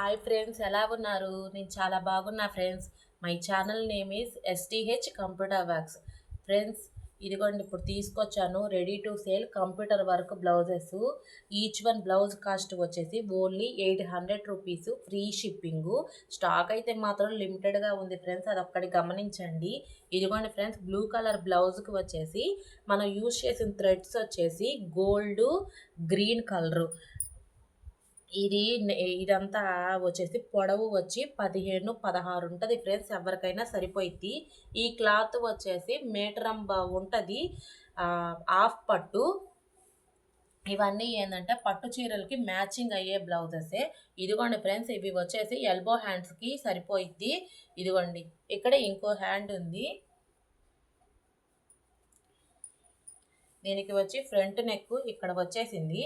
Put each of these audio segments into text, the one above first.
Hi friends, ఎలా ఉన్నారు? నేను చాలా బాగున్నా friends. My channel name is S T H computer works. Friends, ఇదిగోండి ఇప్పుడు తీసుకొచ్చాను ready to sale computer work blouses. Each one blouse cost వచ్చేసి only 800 rupees, free shipping. Stock అయితే మాత్రం లిమిటెడ్గా ఉంది ఫ్రెండ్స్, అదొక్కటి గమనించండి. ఇదిగోండి ఫ్రెండ్స్, బ్లూ కలర్ బ్లౌజ్కి వచ్చేసి మనం యూజ్ చేసిన థ్రెడ్స్ వచ్చేసి గోల్డ్, గ్రీన్ కలరు. ఇదంతా వచ్చేసి పొడవు వచ్చి 15, 16 ఉంటుంది ఫ్రెండ్స్. ఎవరికైనా సరిపోయిద్ది. ఈ క్లాత్ వచ్చేసి మీటరంబ ఉంటుంది, హాఫ్ పట్టు. ఇవన్నీ ఏంటంటే పట్టు చీరలకి మ్యాచింగ్ అయ్యే బ్లౌజెసే. ఇదిగోండి ఫ్రెండ్స్, ఇవి వచ్చేసి ఎల్బో హ్యాండ్స్కి సరిపోయిద్ది. ఇదిగోండి, ఇక్కడ ఇంకో హ్యాండ్ ఉంది. దీనికి వచ్చి ఫ్రంట్ నెక్ ఇక్కడ వచ్చేసింది.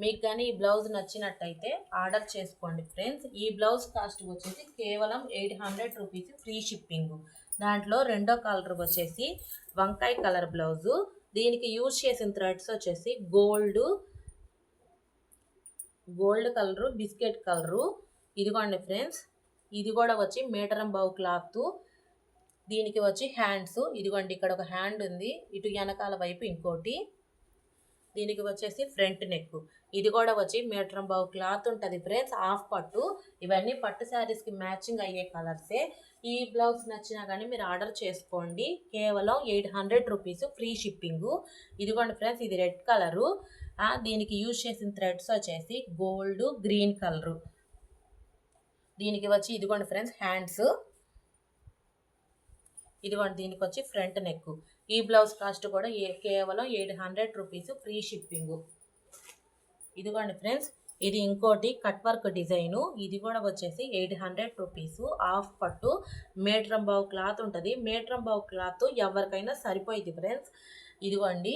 మీకు కానీ ఈ బ్లౌజ్ నచ్చినట్టయితే ఆర్డర్ చేసుకోండి ఫ్రెండ్స్. ఈ బ్లౌజ్ కాస్ట్ వచ్చేసి కేవలం 800 రూపీస్, ఫ్రీ షిప్పింగ్. దాంట్లో రెండో కలర్ వచ్చేసి వంకాయ కలర్ బ్లౌజు. దీనికి యూజ్ చేసిన థ్రెడ్స్ వచ్చేసి గోల్డ్ కలరు, బిస్కెట్ కలరు. ఇదిగోండి ఫ్రెండ్స్, ఇది కూడా వచ్చి మీటరం బావు క్లాత్. దీనికి వచ్చి హ్యాండ్స్. ఇదిగోండి, ఇక్కడ ఒక హ్యాండ్ ఉంది, ఇటు వెనకాల వైపు ఇంకోటి. దీనికి వచ్చేసి ఫ్రంట్ నెక్. ఇది కూడా వచ్చి మీటరం బావు క్లాత్ ఉంటుంది ఫ్రెండ్స్, హాఫ్ పట్టు. ఇవన్నీ పట్టు శారీస్కి మ్యాచింగ్ అయ్యే కలర్సే. ఈ బ్లౌజ్ నచ్చినా కానీ మీరు ఆర్డర్ చేసుకోండి. కేవలం 800 రూపీస్, ఫ్రీ షిప్పింగు. ఇదిగోండి ఫ్రెండ్స్, ఇది రెడ్ కలరు. దీనికి యూజ్ చేసిన థ్రెడ్స్ వచ్చేసి గోల్డ్, గ్రీన్ కలరు. దీనికి వచ్చి ఇదిగోండి ఫ్రెండ్స్ హ్యాండ్స్. ఇదిగోండి, దీనికి వచ్చి ఫ్రంట్ నెక్. ఈ బ్లౌజ్ కాస్ట్ కూడా కేవలం 800 రూపీస్, ఫ్రీ షిప్పింగు. ఇదిగోండి ఫ్రెండ్స్, ఇది ఇంకోటి కట్ వర్క్ డిజైను. ఇది కూడా వచ్చేసి 800 రూపీస్, హాఫ్ పట్టు. మీటరం బావు క్లాత్ ఉంటుంది. మీటరం బావు క్లాత్ ఎవరికైనా సరిపోయింది ఫ్రెండ్స్. ఇదిగోండి,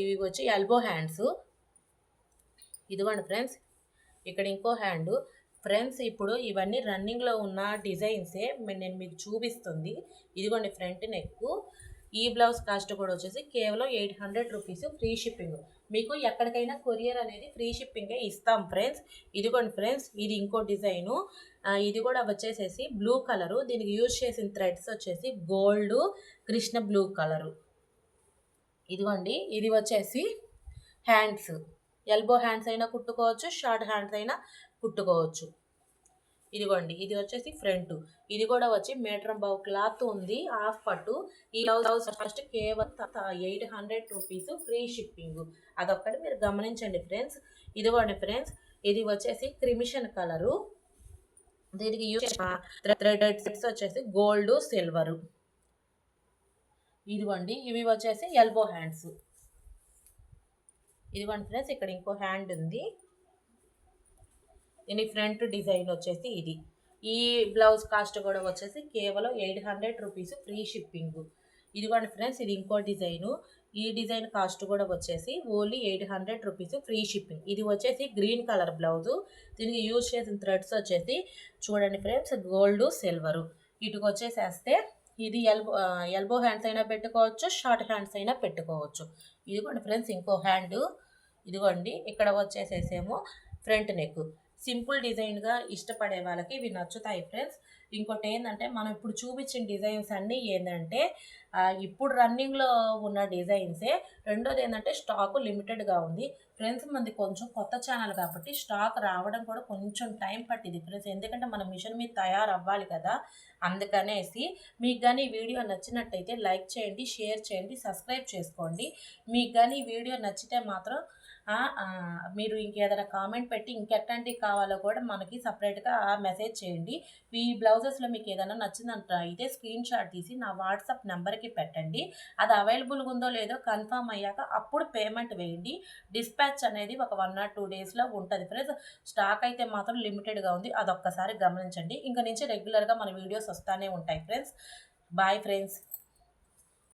ఇవి వచ్చి ఎల్బో హ్యాండ్స్. ఇదిగోండి ఫ్రెండ్స్, ఇక్కడ ఇంకో హ్యాండ్. ఫ్రెండ్స్, ఇప్పుడు ఇవన్నీ రన్నింగ్లో ఉన్న డిజైన్సే నేను మీకు చూపిస్తుంది. ఇదిగోండి ఫ్రంట్ నెక్. ఈ బ్లౌజ్ కాస్ట్ కూడా వచ్చేసి కేవలం 800 రూపీస్, ఫ్రీ షిప్పింగ్. మీకు ఎక్కడికైనా కొరియర్ అనేది ఫ్రీ షిప్పింగే ఇస్తాం ఫ్రెండ్స్. ఇదిగోండి ఫ్రెండ్స్, ఇది ఇంకో డిజైను. ఇది కూడా వచ్చేసేసి బ్లూ కలరు. దీనికి యూజ్ చేసిన థ్రెడ్స్ వచ్చేసి గోల్డ్, కృష్ణ బ్లూ కలరు. ఇదిగోండి, ఇది వచ్చేసి హ్యాండ్స్. ఎల్బో హ్యాండ్స్ అయినా కుట్టుకోవచ్చు, షార్ట్ హ్యాండ్స్ అయినా కుట్టుకోవచ్చు. ఇదిగోండి, ఇది వచ్చేసి ఫ్రంట్. ఇది కూడా వచ్చి మీటరం బావు క్లాత్ ఉంది, హాఫ్ పట్టు. ఈ బ్లౌజ్ ఫస్ట్ కేవలం 800 రూపీస్, ఫ్రీ షిప్పింగ్. అదొక్కటి మీరు గమనించండి ఫ్రెండ్స్. ఇదిగోండి ఫ్రెండ్స్, ఇది వచ్చేసి క్రిమిషన్ కలరు. దీనికి యూజ్ థ్రెడెడ్ సెట్స్ వచ్చేసి గోల్డ్, సిల్వరు. ఇదిగోండి, ఇవి వచ్చేసి ఎల్బో హ్యాండ్స్. ఇదిగోండి ఫ్రెండ్స్, ఇక్కడ ఇంకో హ్యాండ్ ఉంది. దీని ఫ్రంట్ డిజైన్ వచ్చేసి ఇది. ఈ బ్లౌజ్ కాస్ట్ కూడా వచ్చేసి కేవలం 800 రూపీస్, ఫ్రీ షిప్పింగ్. ఇదిగోండి ఫ్రెండ్స్, ఇది ఇంకో డిజైను. ఈ డిజైన్ కాస్ట్ కూడా వచ్చేసి ఓన్లీ 800 రూపీస్, ఫ్రీ షిప్పింగ్. ఇది వచ్చేసి గ్రీన్ కలర్ బ్లౌజు. దీనికి యూజ్ చేసిన థ్రెడ్స్ వచ్చేసి చూడండి ఫ్రెండ్స్, గోల్డ్, సిల్వరు. ఇటుకు వచ్చేసేస్తే ఇది ఎల్బో హ్యాండ్స్ అయినా పెట్టుకోవచ్చు, షార్ట్ హ్యాండ్స్ అయినా పెట్టుకోవచ్చు. ఇదిగోండి ఫ్రెండ్స్, ఇంకో హ్యాండ్. ఇదిగోండి, ఇక్కడ వచ్చేసేసేమో ఫ్రంట్ నెక్. సింపుల్ డిజైన్గా ఇష్టపడే వాళ్ళకి ఇవి నచ్చుతాయి ఫ్రెండ్స్. ఇంకోటి ఏంటంటే, మనం ఇప్పుడు చూపించిన డిజైన్స్ అన్నీ ఏంటంటే ఇప్పుడు రన్నింగ్లో ఉన్న డిజైన్సే. రెండోది ఏంటంటే స్టాకు లిమిటెడ్గా ఉంది ఫ్రెండ్స్. మనది కొంచెం కొత్త ఛానల్ కాబట్టి స్టాక్ రావడం కూడా కొంచెం టైం పట్టింది ఫ్రెండ్స్. ఎందుకంటే మన మిషన్ మీద తయారవ్వాలి కదా. అందుకనేసి మీకు కానీ ఈ వీడియో నచ్చినట్టయితే లైక్ చేయండి, షేర్ చేయండి, సబ్స్క్రైబ్ చేసుకోండి. మీకు కానీ ఈ వీడియో నచ్చితే మాత్రం మీరు ఇంకేదైనా కామెంట్ పెట్టి ఇంకెట్లాంటివి కావాలో కూడా మనకి సపరేట్గా మెసేజ్ చేయండి. ఈ బ్లౌజెస్లో మీకు ఏదైనా నచ్చిందంట అయితే స్క్రీన్ షాట్ తీసి నా వాట్సాప్ నెంబర్కి పెట్టండి. అది అవైలబుల్గా ఉందో లేదో కన్ఫర్మ్ అయ్యాక అప్పుడు పేమెంట్ వేయండి. డిస్పాచ్ అనేది ఒక 1 or 2 డేస్లో ఉంటుంది ఫ్రెండ్స్. స్టాక్ అయితే మాత్రం లిమిటెడ్గా ఉంది, అదొక్కసారి గమనించండి. ఇంక నుంచి రెగ్యులర్గా మన వీడియోస్ వస్తూనే ఉంటాయి ఫ్రెండ్స్. Bye friends.